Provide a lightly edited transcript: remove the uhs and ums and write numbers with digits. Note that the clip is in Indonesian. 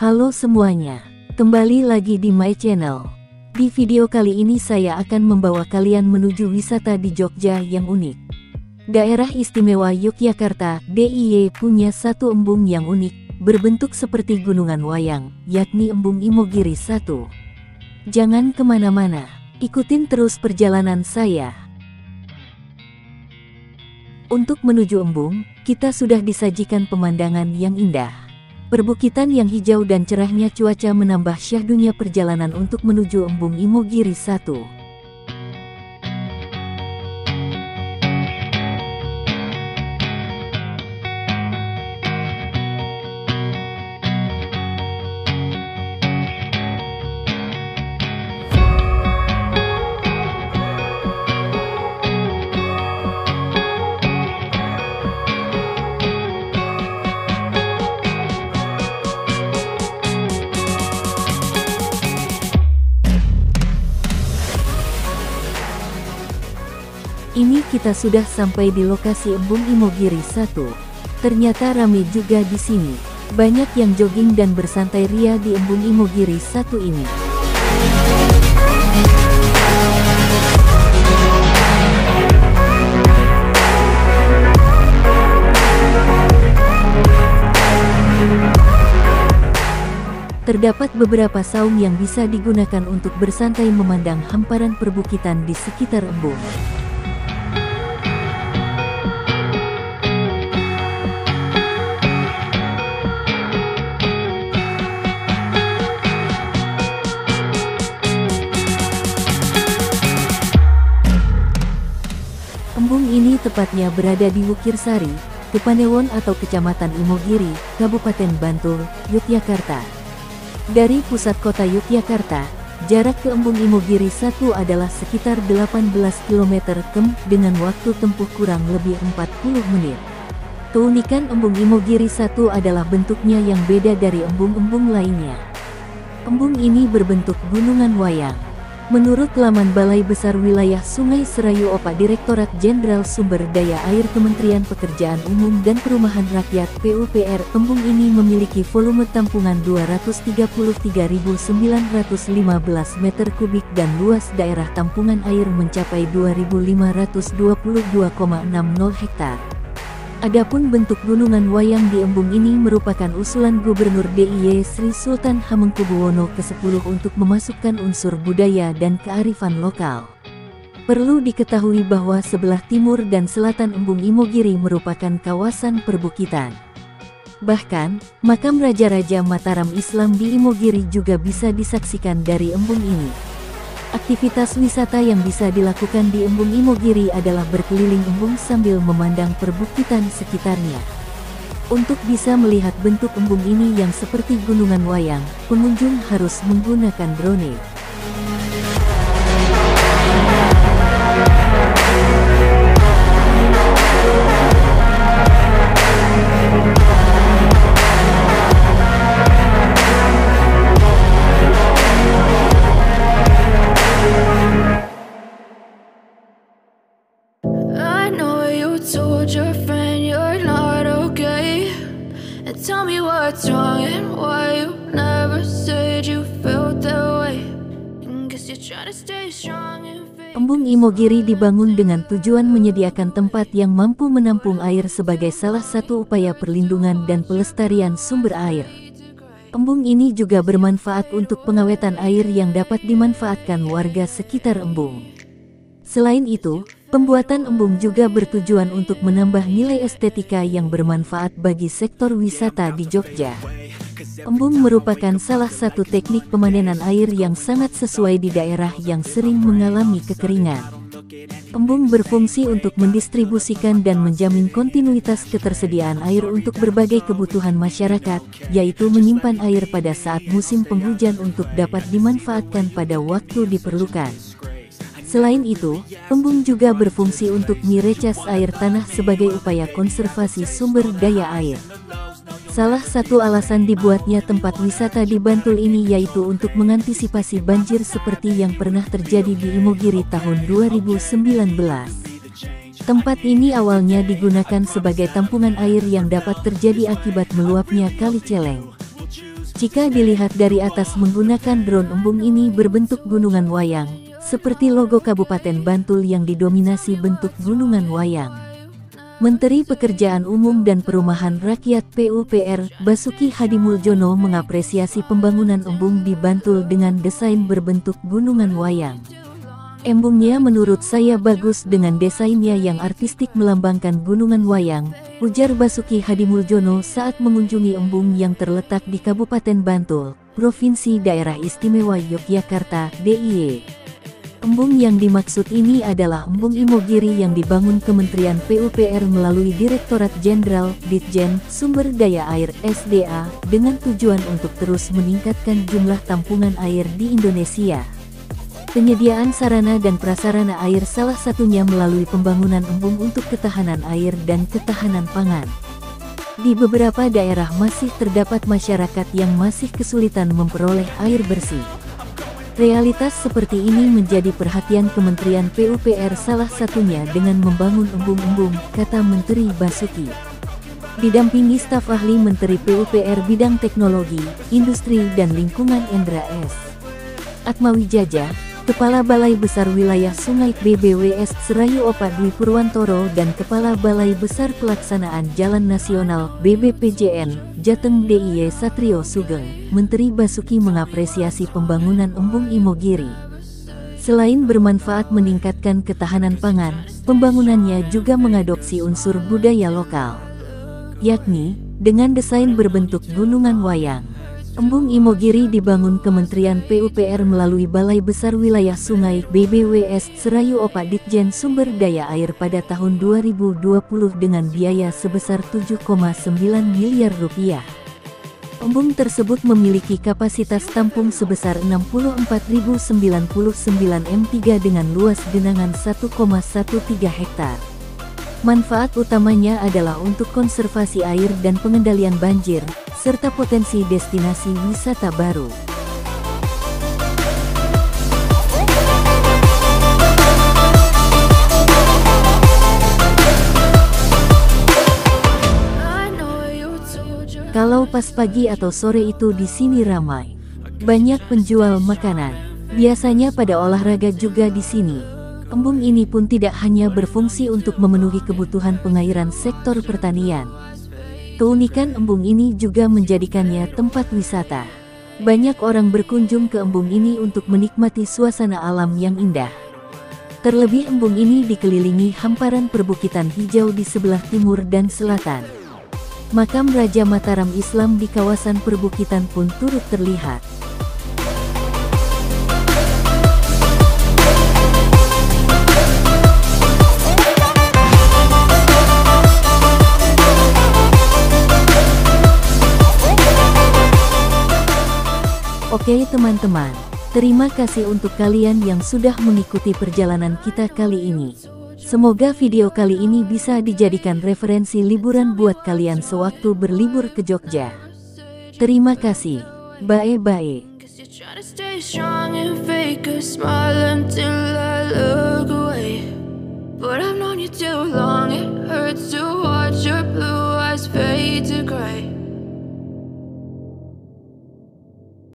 Halo semuanya, kembali lagi di my channel. Di video kali ini saya akan membawa kalian menuju wisata di Jogja yang unik. Daerah Istimewa Yogyakarta (DIY) punya satu embung yang unik, berbentuk seperti gunungan wayang, yakni Embung Imogiri 1. Jangan kemana-mana, ikutin terus perjalanan saya. Untuk menuju embung, kita sudah disajikan pemandangan yang indah. Perbukitan yang hijau dan cerahnya cuaca menambah syahdunya perjalanan untuk menuju Embung Imogiri 1. Ini kita sudah sampai di lokasi Embung Imogiri 1. Ternyata ramai juga di sini. Banyak yang jogging dan bersantai ria di Embung Imogiri 1 ini. Terdapat beberapa saung yang bisa digunakan untuk bersantai memandang hamparan perbukitan di sekitar embung. Embung ini tepatnya berada di Wukirsari, Kepanewon atau Kecamatan Imogiri, Kabupaten Bantul, Yogyakarta. Dari pusat kota Yogyakarta, jarak ke Embung Imogiri 1 adalah sekitar 18 km dengan waktu tempuh kurang lebih 40 menit. Keunikan Embung Imogiri 1 adalah bentuknya yang beda dari embung-embung lainnya. Embung ini berbentuk gunungan wayang. Menurut laman Balai Besar Wilayah Sungai Serayu OPA Direktorat Jenderal Sumber Daya Air Kementerian Pekerjaan Umum dan Perumahan Rakyat (PUPR), embung ini memiliki volume tampungan 233.915 meter kubik dan luas daerah tampungan air mencapai 2.522,60 hektar. Adapun bentuk gunungan wayang di embung ini merupakan usulan Gubernur DIY Sri Sultan Hamengkubuwono ke-10 untuk memasukkan unsur budaya dan kearifan lokal. Perlu diketahui bahwa sebelah timur dan selatan Embung Imogiri merupakan kawasan perbukitan. Bahkan, makam Raja-Raja Mataram Islam di Imogiri juga bisa disaksikan dari embung ini. Aktivitas wisata yang bisa dilakukan di Embung Imogiri adalah berkeliling embung sambil memandang perbukitan sekitarnya. Untuk bisa melihat bentuk embung ini yang seperti gunungan wayang, pengunjung harus menggunakan drone. Told your friend you're not okay, and tell me what's wrong and why you never said you felt that way. And guess you're trying to stay strong and Embung Imogiri dibangun dengan tujuan menyediakan tempat yang mampu menampung air sebagai salah satu upaya perlindungan dan pelestarian sumber air. Embung ini juga bermanfaat untuk pengawetan air yang dapat dimanfaatkan warga sekitar embung. Selain itu, pembuatan embung juga bertujuan untuk menambah nilai estetika yang bermanfaat bagi sektor wisata di Jogja. Embung merupakan salah satu teknik pemanenan air yang sangat sesuai di daerah yang sering mengalami kekeringan. Embung berfungsi untuk mendistribusikan dan menjamin kontinuitas ketersediaan air untuk berbagai kebutuhan masyarakat, yaitu menyimpan air pada saat musim penghujan untuk dapat dimanfaatkan pada waktu diperlukan. Selain itu, embung juga berfungsi untuk merecas air tanah sebagai upaya konservasi sumber daya air. Salah satu alasan dibuatnya tempat wisata di Bantul ini yaitu untuk mengantisipasi banjir seperti yang pernah terjadi di Imogiri tahun 2019. Tempat ini awalnya digunakan sebagai tampungan air yang dapat terjadi akibat meluapnya Kali Celeng. Jika dilihat dari atas menggunakan drone, embung ini berbentuk gunungan wayang, seperti logo Kabupaten Bantul yang didominasi bentuk gunungan wayang. Menteri Pekerjaan Umum dan Perumahan Rakyat PUPR, Basuki Hadimuljono mengapresiasi pembangunan embung di Bantul dengan desain berbentuk gunungan wayang. Embungnya menurut saya bagus dengan desainnya yang artistik melambangkan gunungan wayang, ujar Basuki Hadimuljono saat mengunjungi embung yang terletak di Kabupaten Bantul, Provinsi Daerah Istimewa Yogyakarta, DIY. Embung yang dimaksud ini adalah Embung Imogiri yang dibangun Kementerian PUPR melalui Direktorat Jenderal Ditjen Sumber Daya Air (SDA) dengan tujuan untuk terus meningkatkan jumlah tampungan air di Indonesia. Penyediaan sarana dan prasarana air salah satunya melalui pembangunan embung untuk ketahanan air dan ketahanan pangan. Di beberapa daerah masih terdapat masyarakat yang masih kesulitan memperoleh air bersih. Realitas seperti ini menjadi perhatian Kementerian PUPR, salah satunya dengan membangun embung-embung, kata Menteri Basuki. Didampingi staf ahli Menteri PUPR bidang teknologi, industri dan lingkungan Endra S. Atmawijaya, Kepala Balai Besar Wilayah Sungai BBWS Serayu Opa Dwi Purwantoro dan Kepala Balai Besar Pelaksanaan Jalan Nasional BBPJN, Jateng DIY Satrio Sugeng, Menteri Basuki mengapresiasi pembangunan embung Imogiri. Selain bermanfaat meningkatkan ketahanan pangan, pembangunannya juga mengadopsi unsur budaya lokal, yakni dengan desain berbentuk gunungan wayang. Embung Imogiri dibangun Kementerian PUPR melalui Balai Besar Wilayah Sungai BBWS Serayu Opa Ditjen Sumber Daya Air pada tahun 2020 dengan biaya sebesar 7,9 miliar rupiah. Embung tersebut memiliki kapasitas tampung sebesar 64.099 m3 dengan luas genangan 1,13 hektar. Manfaat utamanya adalah untuk konservasi air dan pengendalian banjir, serta potensi destinasi wisata baru. Kalau pas pagi atau sore itu di sini ramai. Banyak penjual makanan. Biasanya pada olahraga juga di sini. Embung ini pun tidak hanya berfungsi untuk memenuhi kebutuhan pengairan sektor pertanian. Keunikan embung ini juga menjadikannya tempat wisata. Banyak orang berkunjung ke embung ini untuk menikmati suasana alam yang indah. Terlebih embung ini dikelilingi hamparan perbukitan hijau di sebelah timur dan selatan. Makam Raja Mataram Islam di kawasan perbukitan pun turut terlihat. Oke teman-teman, terima kasih untuk kalian yang sudah mengikuti perjalanan kita kali ini. Semoga video kali ini bisa dijadikan referensi liburan buat kalian sewaktu berlibur ke Jogja. Terima kasih. Bye-bye.